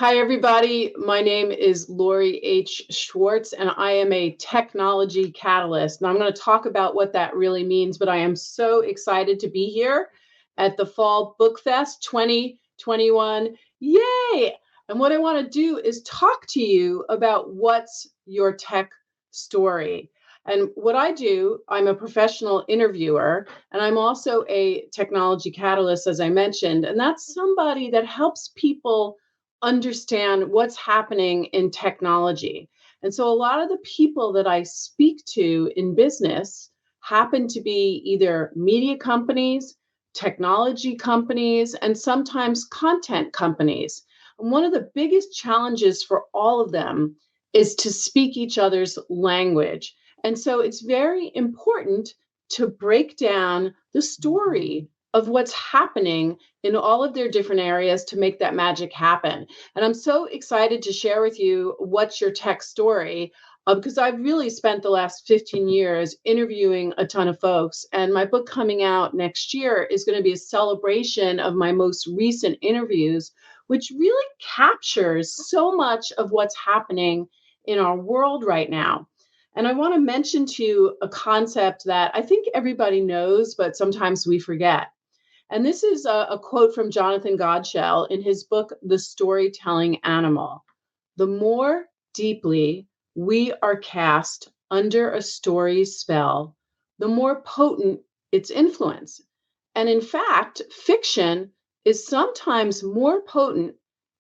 Hi, everybody. My name is Lori H. Schwartz, and I am a technology catalyst. And I'm going to talk about what that really means, but I am so excited to be here at the Fall BookFest 2021. Yay! And what I want to do is talk to you about what's your tech story. And what I do, I'm a professional interviewer, and I'm also a technology catalyst, as I mentioned. And that's somebody that helps people understand what's happening in technology. And so a lot of the people that I speak to in business happen to be either media companies, technology companies, and sometimes content companies. And one of the biggest challenges for all of them is to speak each other's language. And so it's very important to break down the story of what's happening in all of their different areas to make that magic happen. And I'm so excited to share with you what's your tech story, because I've really spent the last 15 years interviewing a ton of folks. And my book coming out next year is going to be a celebration of my most recent interviews, which really captures so much of what's happening in our world right now. And I want to mention to you a concept that I think everybody knows, but sometimes we forget. And this is a quote from Jonathan Godshall in his book, The Storytelling Animal. The more deeply we are cast under a story's spell, the more potent its influence. And in fact, fiction is sometimes more potent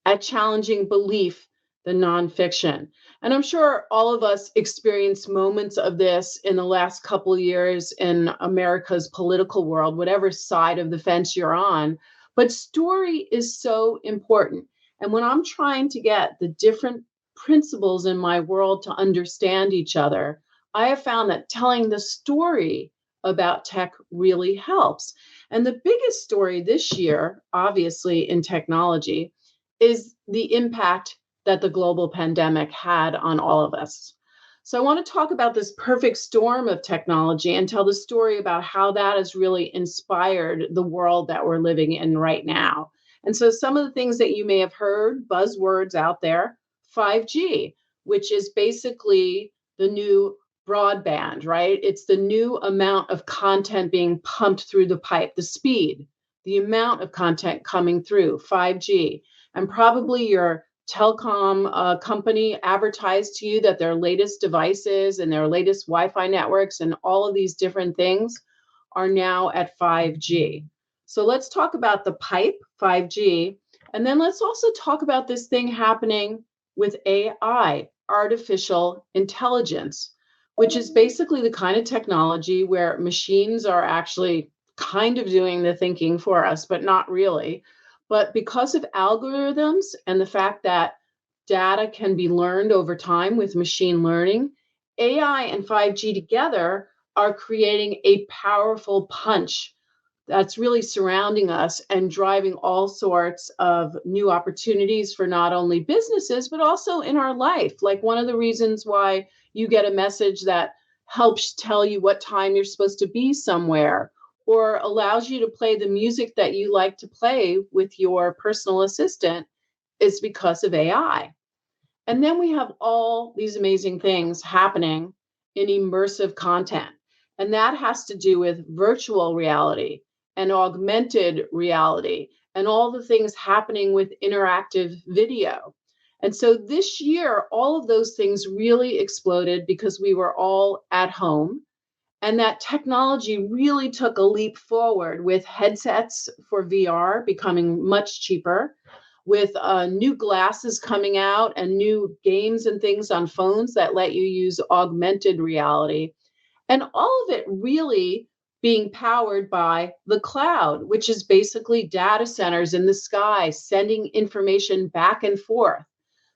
at challenging belief than nonfiction. And I'm sure all of us experienced moments of this in the last couple of years in America's political world, whatever side of the fence you're on. But story is so important. And when I'm trying to get the different principles in my world to understand each other, I have found that telling the story about tech really helps. And the biggest story this year, obviously in technology, is the impact that the global pandemic had on all of us. So I want to talk about this perfect storm of technology and tell the story about how that has really inspired the world that we're living in right now. And so some of the things that you may have heard, buzzwords out there, 5G, which is basically the new broadband, right? It's the new amount of content being pumped through the pipe, the speed, the amount of content coming through, 5G. And probably your telecom company advertised to you that their latest devices and their latest Wi-Fi networks and all of these different things are now at 5G. So let's talk about the pipe, 5G, and then let's also talk about this thing happening with AI, artificial intelligence, which is basically the kind of technology where machines are actually kind of doing the thinking for us, but not really. But because of algorithms and the fact that data can be learned over time with machine learning, AI and 5G together are creating a powerful punch that's really surrounding us and driving all sorts of new opportunities for not only businesses, but also in our life. Like one of the reasons why you get a message that helps tell you what time you're supposed to be somewhere or allows you to play the music that you like to play with your personal assistant is because of AI. And then we have all these amazing things happening in immersive content. And that has to do with virtual reality and augmented reality and all the things happening with interactive video. And so this year, all of those things really exploded because we were all at home. And that technology really took a leap forward with headsets for VR becoming much cheaper, with new glasses coming out and new games and things on phones that let you use augmented reality. And all of it really being powered by the cloud, which is basically data centers in the sky sending information back and forth.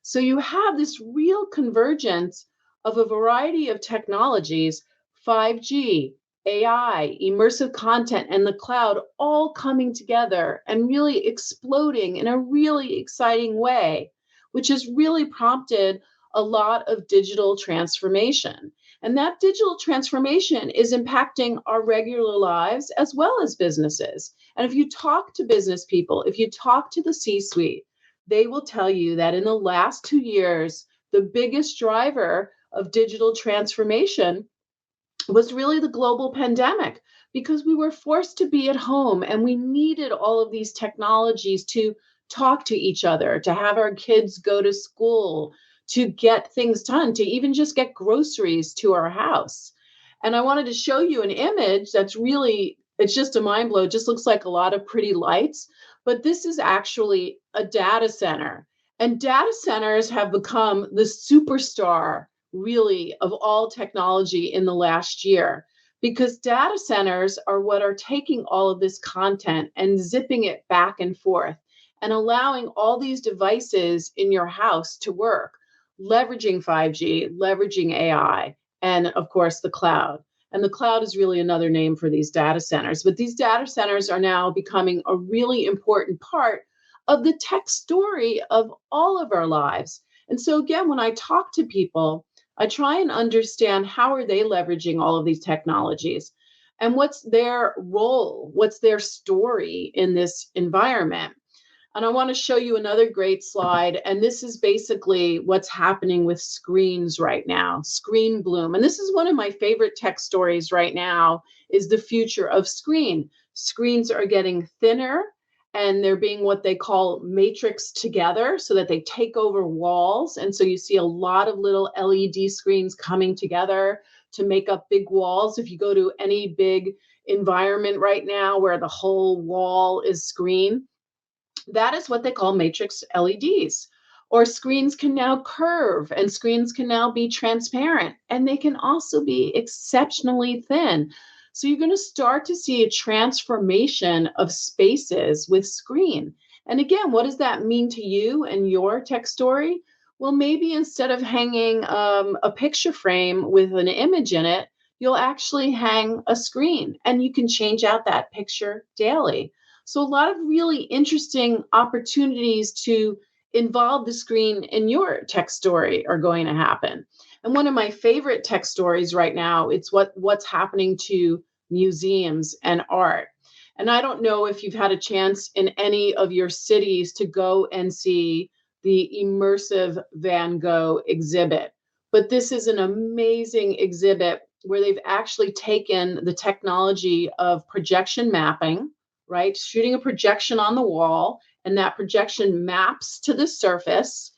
So you have this real convergence of a variety of technologies, 5G, AI, immersive content, and the cloud all coming together and really exploding in a really exciting way, which has really prompted a lot of digital transformation. And that digital transformation is impacting our regular lives as well as businesses. And if you talk to business people, if you talk to the C suite, they will tell you that in the last 2 years, the biggest driver of digital transformation was really the global pandemic, because we were forced to be at home and we needed all of these technologies to talk to each other, to have our kids go to school, to get things done, to even just get groceries to our house. And I wanted to show you an image that's really, it's just a mind blow. It just looks like a lot of pretty lights, but this is actually a data center. And data centers have become the superstar, really, of all technology in the last year, because data centers are what are taking all of this content and zipping it back and forth and allowing all these devices in your house to work, leveraging 5G, leveraging AI, and of course, the cloud. And the cloud is really another name for these data centers. But these data centers are now becoming a really important part of the tech story of all of our lives. And so, again, when I talk to people, I try and understand how are they leveraging all of these technologies and what's their role, what's their story in this environment. And I want to show you another great slide. And this is basically what's happening with screens right now, screen bloom. And this is one of my favorite tech stories right now, is the future of screen. Screens are getting thinner and they're being what they call matrix together so that they take over walls. And so you see a lot of little LED screens coming together to make up big walls. If you go to any big environment right now where the whole wall is screen, that is what they call matrix LEDs. Or screens can now curve and screens can now be transparent, and they can also be exceptionally thin. So you're going to start to see a transformation of spaces with screen. And again, what does that mean to you and your tech story? Well, maybe instead of hanging a picture frame with an image in it, you'll actually hang a screen and you can change out that picture daily. So a lot of really interesting opportunities to involve the screen in your tech story are going to happen. And one of my favorite tech stories right now, it's what's happening to museums and art. And I don't know if you've had a chance in any of your cities to go and see the immersive Van Gogh exhibit, but this is an amazing exhibit where they've actually taken the technology of projection mapping, right? Shooting a projection on the wall, and that projection maps to the surface,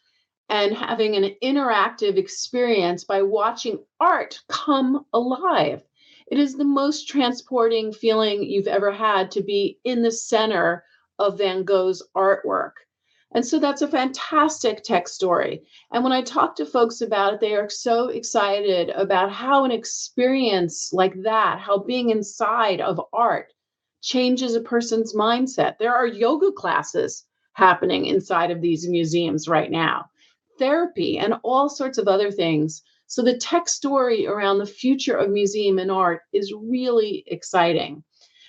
and having an interactive experience by watching art come alive. It is the most transporting feeling you've ever had to be in the center of Van Gogh's artwork. And so that's a fantastic tech story. And when I talk to folks about it, they are so excited about how an experience like that, how being inside of art changes a person's mindset. There are yoga classes happening inside of these museums right now, therapy, and all sorts of other things. So the tech story around the future of museum and art is really exciting.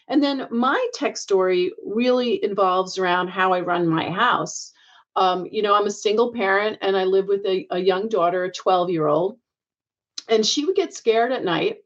And then my tech story really involves around how I run my house. I'm a single parent and I live with a young daughter, a 12-year-old, and she would get scared at night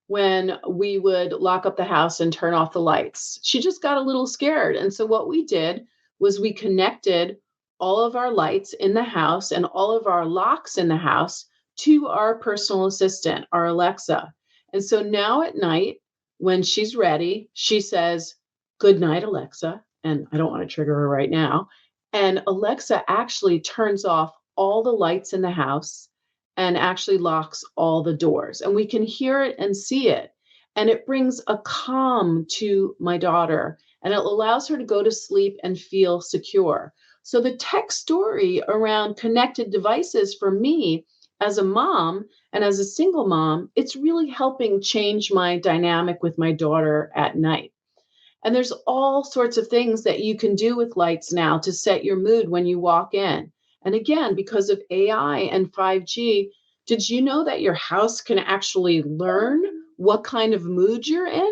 when we would lock up the house and turn off the lights. She just got a little scared. And so what we did was we connected all of our lights in the house and all of our locks in the house to our personal assistant, our Alexa. And so now at night, when she's ready, she says, "Good night, Alexa." And I don't want to trigger her right now. And Alexa actually turns off all the lights in the house and actually locks all the doors. And we can hear it and see it. And it brings a calm to my daughter and it allows her to go to sleep and feel secure. So the tech story around connected devices for me as a mom and as a single mom, it's really helping change my dynamic with my daughter at night. And there's all sorts of things that you can do with lights now to set your mood when you walk in. And again, because of AI and 5G, did you know that your house can actually learn what kind of mood you're in?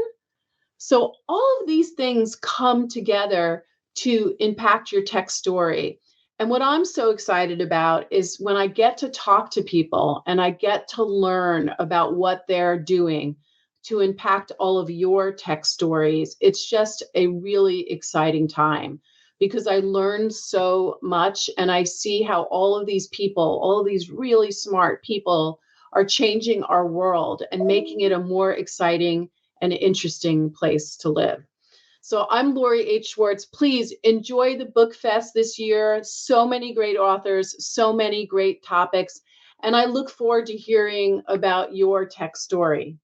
So all of these things come together to impact your tech story. And what I'm so excited about is when I get to talk to people and I get to learn about what they're doing to impact all of your tech stories, it's just a really exciting time. because I learned so much, and I see how all of these people, all of these really smart people, are changing our world and making it a more exciting and interesting place to live. So I'm Lori H. Schwartz. Please enjoy the Book Fest this year. So many great authors, so many great topics. And I look forward to hearing about your tech story.